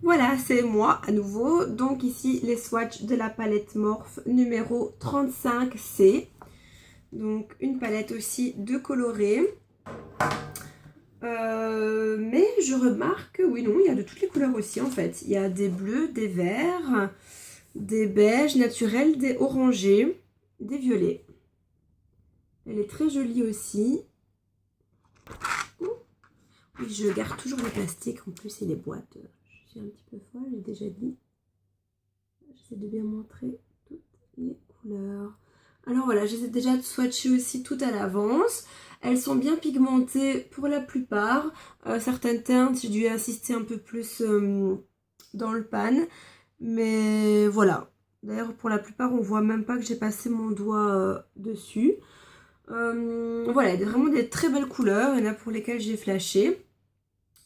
Voilà, c'est moi à nouveau. Donc ici, les swatchs de la palette Morphe numéro 35C. Donc une palette aussi de colorés. Mais je remarque, oui non, il y a de toutes les couleurs aussi en fait. Il y a des bleus, des verts, des beiges naturels, des orangés, des violets. Elle est très jolie aussi. Oui, je garde toujours les plastiques en plus et les boîtes. Je suis un petit peu folle, j'ai déjà dit. J'essaie de bien montrer toutes les couleurs. Alors voilà, j'essaie déjà de swatcher aussi tout à l'avance. Elles sont bien pigmentées pour la plupart. Certaines teintes, j'ai dû insister un peu plus dans le pan. Mais voilà. D'ailleurs, pour la plupart, on voit même pas que j'ai passé mon doigt dessus. Voilà, il y a vraiment des très belles couleurs. Il y en a pour lesquelles j'ai flashé.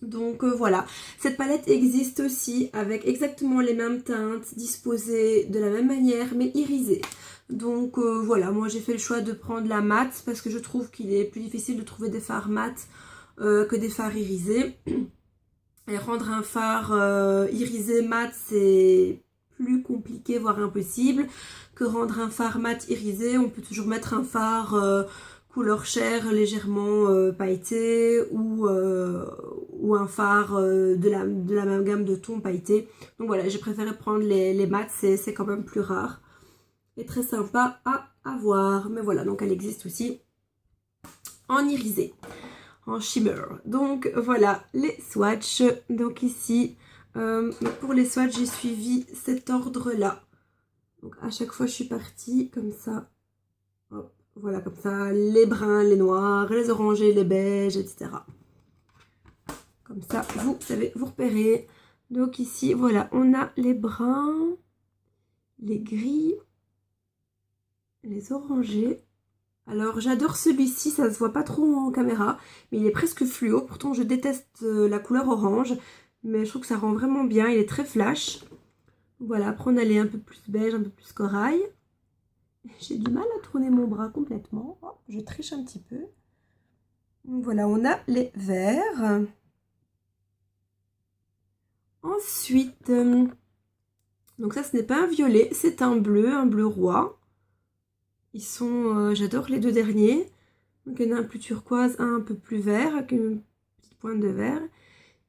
Donc voilà, cette palette existe aussi avec exactement les mêmes teintes, disposées de la même manière mais irisées. Donc voilà, moi j'ai fait le choix de prendre la mat parce que je trouve qu'il est plus difficile de trouver des fards mat que des fards irisés. Et rendre un phare irisé mat c'est plus compliqué voire impossible que rendre un phare mat irisé. On peut toujours mettre un phare couleur chair légèrement pailleté ou un phare de la même gamme de tons pailletés. Donc voilà, j'ai préféré prendre les mats, c'est quand même plus rare et très sympa à avoir. Mais voilà, donc elle existe aussi en irisé, en shimmer. Donc voilà les swatchs. Donc ici, pour les swatchs, j'ai suivi cet ordre-là. Donc à chaque fois, je suis partie comme ça. Hop. Voilà, comme ça, les bruns, les noirs, les orangés, les beiges, etc. Comme ça, vous savez vous repérer. Donc ici, voilà, on a les bruns, les gris, les orangés. Alors, j'adore celui-ci, ça se voit pas trop en caméra, mais il est presque fluo. Pourtant, je déteste la couleur orange, mais je trouve que ça rend vraiment bien. Il est très flash. Voilà, après on a les un peu plus beige, un peu plus corail. J'ai du mal à tourner mon bras complètement. Oh, je triche un petit peu. Donc voilà, on a les verts. Ensuite, donc ça ce n'est pas un violet, c'est un bleu roi. Ils sont, j'adore les deux derniers. Donc il y en a un plus turquoise, un peu plus vert, avec une petite pointe de vert.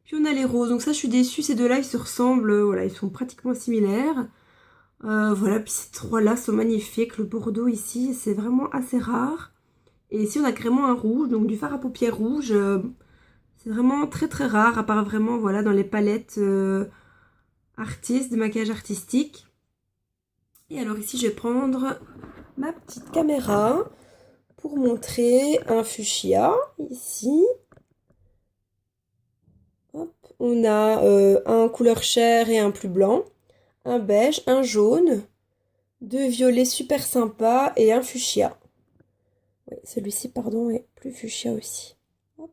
Puis on a les roses, donc ça je suis déçue, ces deux-là ils se ressemblent, voilà, ils sont pratiquement similaires. Voilà, puis ces trois-là sont magnifiques. Le bordeaux ici, c'est vraiment assez rare. Et ici, on a carrément un rouge, donc du fard à paupières rouge. C'est vraiment très très rare, à part vraiment, voilà, dans les palettes artistes, de maquillage artistique. Et alors ici, je vais prendre ma petite caméra pour montrer un fuchsia, ici. Hop, on a un couleur chair et un plus blanc. Un beige, un jaune, deux violets super sympas et un fuchsia. Oui, celui-ci, pardon, est plus fuchsia aussi. Hop.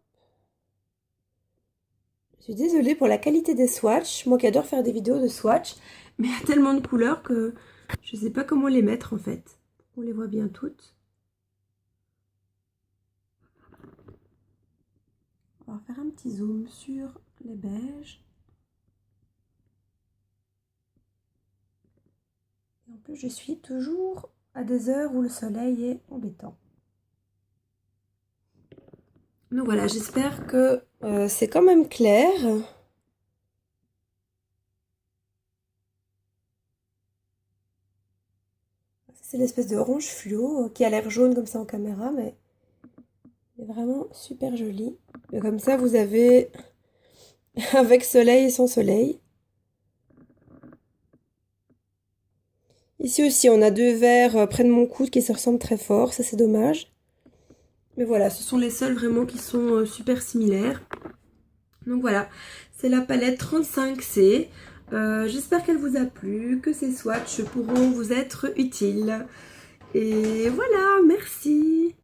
Je suis désolée pour la qualité des swatchs. Moi qui adore faire des vidéos de swatch, mais il y a tellement de couleurs que je ne sais pas comment les mettre en fait. On les voit bien toutes. On va faire un petit zoom sur les beiges. Et en plus, je suis toujours à des heures où le soleil est embêtant. Donc voilà, j'espère que c'est quand même clair. C'est l'espèce de orange fluo qui a l'air jaune comme ça en caméra, mais c'est vraiment super joli. Et comme ça, vous avez avec soleil et sans soleil. Ici aussi, on a deux verres près de mon coude qui se ressemblent très fort. Ça, c'est dommage. Mais voilà, ce sont les seuls vraiment qui sont super similaires. Donc voilà, c'est la palette 35C. J'espère qu'elle vous a plu, que ces swatchs pourront vous être utiles. Et voilà, merci.